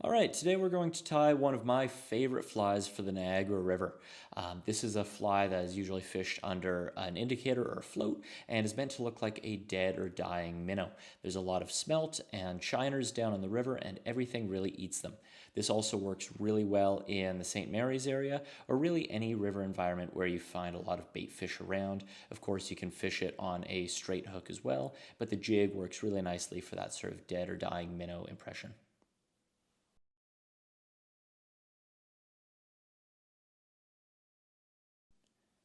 All right, today we're going to tie one of my favorite flies for the Niagara River. This is a fly that is usually fished under an indicator or a float and is meant to look like a dead or dying minnow. There's a lot of smelt and shiners down in the river and everything really eats them. This also works really well in the St. Mary's area or really any river environment where you find a lot of bait fish around. Of course, you can fish it on a straight hook as well, but the jig works really nicely for that sort of dead or dying minnow impression.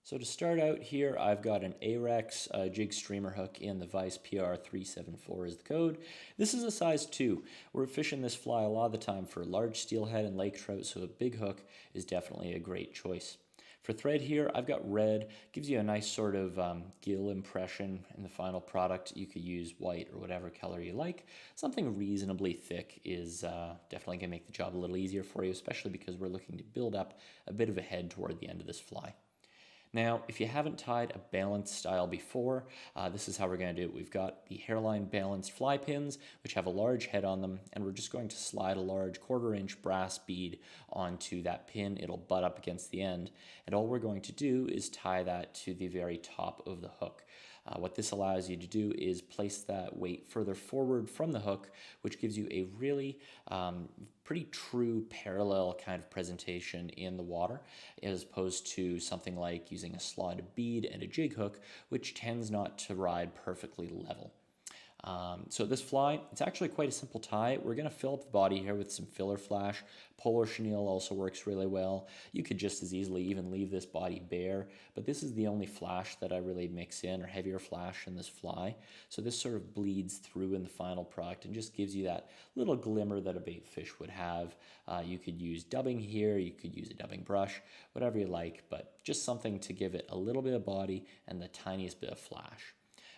So to start out here, I've got an Arex jig streamer hook in the Vice PR374 is the code. This is a size 2. We're fishing this fly a lot of the time for large steelhead and lake trout, so a big hook is definitely a great choice. For thread here, I've got red. Gives you a nice sort of gill impression in the final product. You could use white or whatever color you like. Something reasonably thick is definitely going to make the job a little easier for you, especially because we're looking to build up a bit of a head toward the end of this fly. Now, if you haven't tied a balanced style before, this is how we're going to do it. We've got the hairline balanced fly pins, which have a large head on them, and we're just going to slide a large 1/4 inch brass bead onto that pin. It'll butt up against the end, and all we're going to do is tie that to the very top of the hook. What this allows you to do is place that weight further forward from the hook, which gives you a really pretty true parallel kind of presentation in the water, as opposed to something like using a slotted bead and a jig hook, which tends not to ride perfectly level. So this fly, it's actually quite a simple tie. We're going to fill up the body here with some filler flash. Polar chenille also works really well. You could just as easily even leave this body bare, but this is the only flash that I really mix in, or heavier flash in this fly. So this sort of bleeds through in the final product and just gives you that little glimmer that a bait fish would have. You could use dubbing here, you could use a dubbing brush, whatever you like, but just something to give it a little bit of body and the tiniest bit of flash.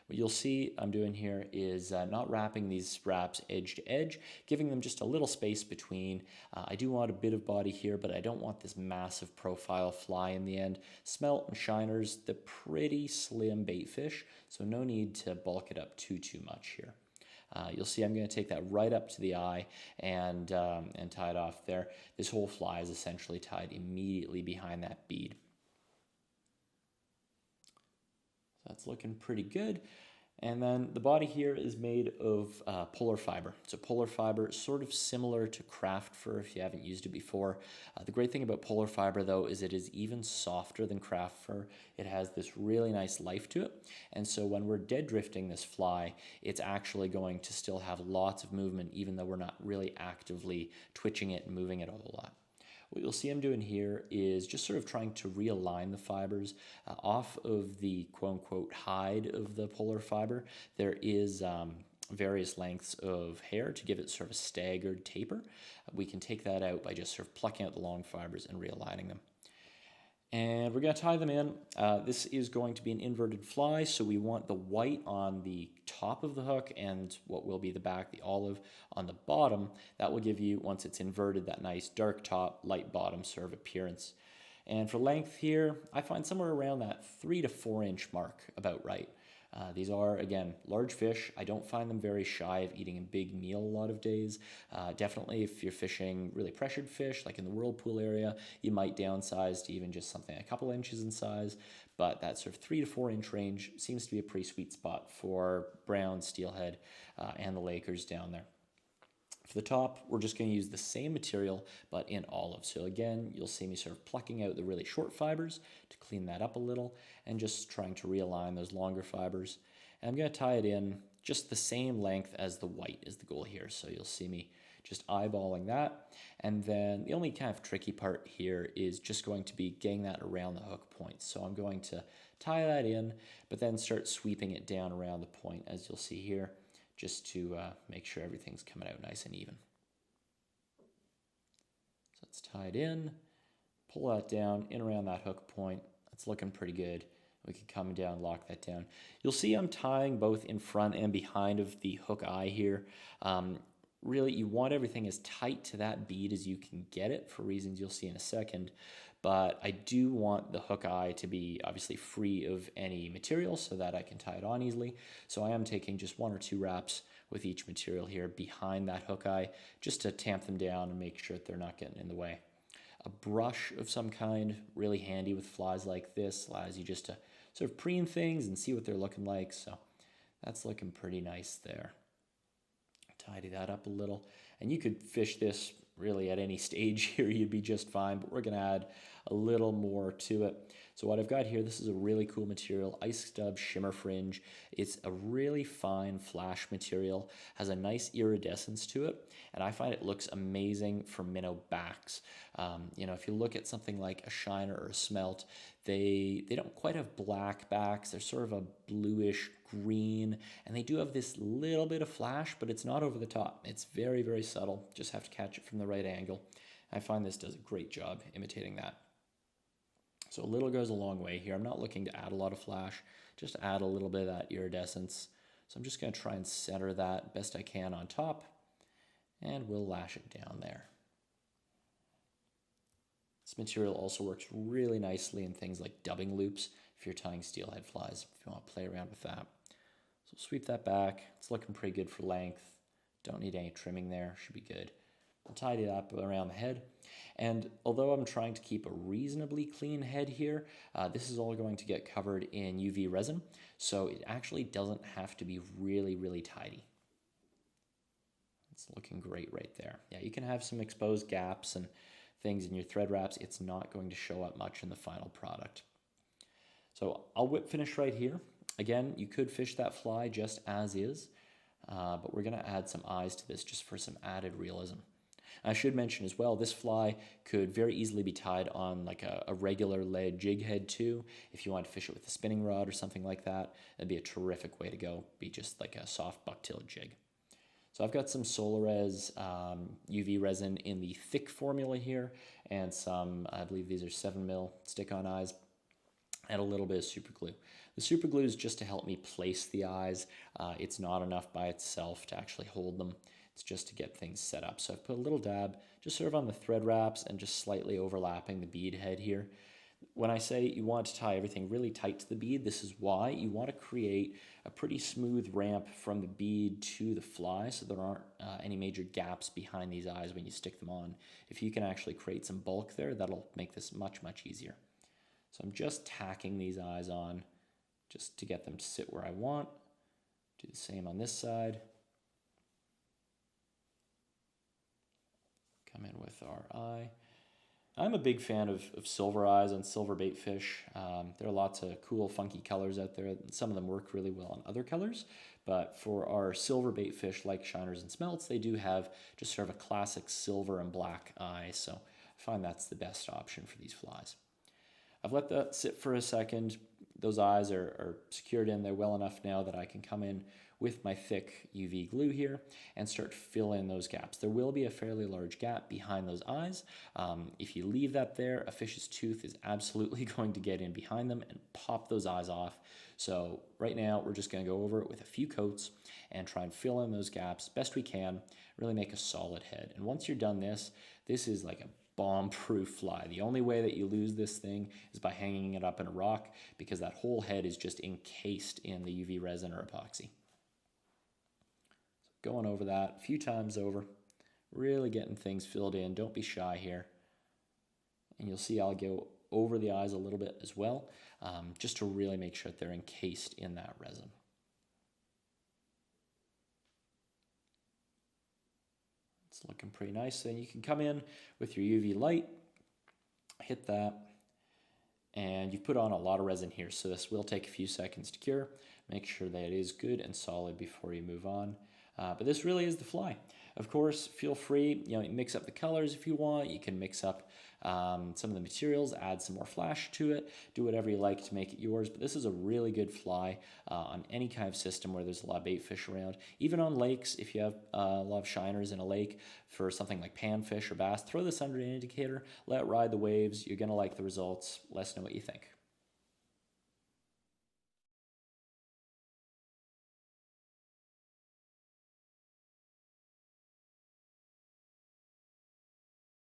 What you'll see I'm doing here is not wrapping these wraps edge to edge, giving them just a little space between. I do want a bit of body here, but I don't want this massive profile fly in the end. Smelt and shiners, the pretty slim bait fish, so no need to bulk it up too much here. You'll see I'm going to take that right up to the eye and tie it off there. This whole fly is essentially tied immediately behind that bead. That's looking pretty good. And then the body here is made of polar fiber. So polar fiber is sort of similar to craft fur if you haven't used it before. The great thing about polar fiber though is it is even softer than craft fur. It has this really nice life to it. And so when we're dead drifting this fly, it's actually going to still have lots of movement even though we're not really actively twitching it and moving it a whole lot. What you'll see I'm doing here is just sort of trying to realign the fibers off of the quote-unquote hide of the polar fiber. There is various lengths of hair to give it sort of a staggered taper. We can take that out by just sort of plucking out the long fibers and realigning them. And we're going to tie them in. This is going to be an inverted fly, so we want the white on the top of the hook and what will be the back, the olive, on the bottom. That will give you, once it's inverted, that nice dark top, light bottom sort of appearance. And for length here, I find somewhere around that 3 to 4 inch mark about right. These are, again, large fish. I don't find them very shy of eating a big meal a lot of days. Definitely if you're fishing really pressured fish, like in the whirlpool area, you might downsize to even just something a couple inches in size. But that sort of 3 to 4 inch range seems to be a pretty sweet spot for brown, steelhead, and the Lakers down there. For the top, we're just going to use the same material, but in olive. So again, you'll see me sort of plucking out the really short fibers to clean that up a little, and just trying to realign those longer fibers. And I'm going to tie it in just the same length as the white is the goal here. So you'll see me just eyeballing that. And then the only kind of tricky part here is just going to be getting that around the hook point. So I'm going to tie that in, but then start sweeping it down around the point, as you'll see here, just to make sure everything's coming out nice and even. So it's tied in, pull that down in around that hook point. That's looking pretty good. We can come down and lock that down. You'll see I'm tying both in front and behind of the hook eye here. Really, you want everything as tight to that bead as you can get it for reasons you'll see in a second. But I do want the hook eye to be obviously free of any material so that I can tie it on easily. So I am taking just 1 or 2 wraps with each material here behind that hook eye, just to tamp them down and make sure that they're not getting in the way. A brush of some kind, really handy with flies like this, allows you just to sort of preen things and see what they're looking like. So that's looking pretty nice there. Tidy that up a little. And you could fish this really at any stage here, you'd be just fine, but we're going to add a little more to it. So what I've got here, this is a really cool material, Ice Stub Shimmer Fringe. It's a really fine flash material, has a nice iridescence to it, and I find it looks amazing for minnow backs. You know, if you look at something like a shiner or a smelt, they don't quite have black backs. They're sort of a bluish green, and they do have this little bit of flash, but it's not over the top. It's very, very subtle. Just have to catch it from the right angle. I find this does a great job imitating that. So a little goes a long way here. I'm not looking to add a lot of flash, just add a little bit of that iridescence. So I'm just going to try and center that best I can on top, and we'll lash it down there. This material also works really nicely in things like dubbing loops if you're tying steelhead flies, if you want to play around with that. So sweep that back. It's looking pretty good for length. Don't need any trimming there. Should be good. I'll tidy it up around the head. And although I'm trying to keep a reasonably clean head here, this is all going to get covered in UV resin, so it actually doesn't have to be really, really tidy. It's looking great right there. Yeah, you can have some exposed gaps and things in your thread wraps. It's not going to show up much in the final product. So I'll whip finish right here. Again, you could fish that fly just as is, but we're going to add some eyes to this just for some added realism. I should mention as well, this fly could very easily be tied on like a regular lead jig head too. If you want to fish it with a spinning rod or something like that, that'd be a terrific way to go. Be just like a soft bucktail jig. So I've got some Solares UV resin in the thick formula here, and some, I believe these are 7mm stick-on eyes, and a little bit of super glue. The super glue is just to help me place the eyes. It's not enough by itself to actually hold them. It's just to get things set up. So I've put a little dab just sort of on the thread wraps and just slightly overlapping the bead head here. When I say you want to tie everything really tight to the bead, this is why. You want to create a pretty smooth ramp from the bead to the fly so there aren't any major gaps behind these eyes when you stick them on. If you can actually create some bulk there, that'll make this much, much easier. So I'm just tacking these eyes on just to get them to sit where I want. Do the same on this side. Come in with our eye. I'm a big fan of silver eyes on silver baitfish. There are lots of cool, funky colors out there. Some of them work really well on other colors, but for our silver baitfish, like shiners and smelts, they do have just sort of a classic silver and black eye, so I find that's the best option for these flies. I've let that sit for a second. Those eyes are secured in there well enough now that I can come in with my thick UV glue here and start filling in those gaps. There will be a fairly large gap behind those eyes. If you leave that there, a fish's tooth is absolutely going to get in behind them and pop those eyes off. So right now we're just going to go over it with a few coats and try and fill in those gaps best we can, really make a solid head. And once you're done this is like a bomb-proof fly. The only way that you lose this thing is by hanging it up in a rock, because that whole head is just encased in the UV resin or epoxy. So going over that a few times over, really getting things filled in. Don't be shy here. And you'll see I'll go over the eyes a little bit as well, just to really make sure that they're encased in that resin. It's looking pretty nice. Then you can come in with your UV light, hit that, and you've put on a lot of resin here, so this will take a few seconds to cure. Make sure that it is good and solid before you move on. But this really is the fly. Of course, feel free, mix up the colors if you want. You can mix up some of the materials, add some more flash to it, do whatever you like to make it yours. But this is a really good fly on any kind of system where there's a lot of bait fish around. Even on lakes, if you have a lot of shiners in a lake for something like panfish or bass, throw this under an indicator, let it ride the waves. You're going to like the results. Let us know what you think.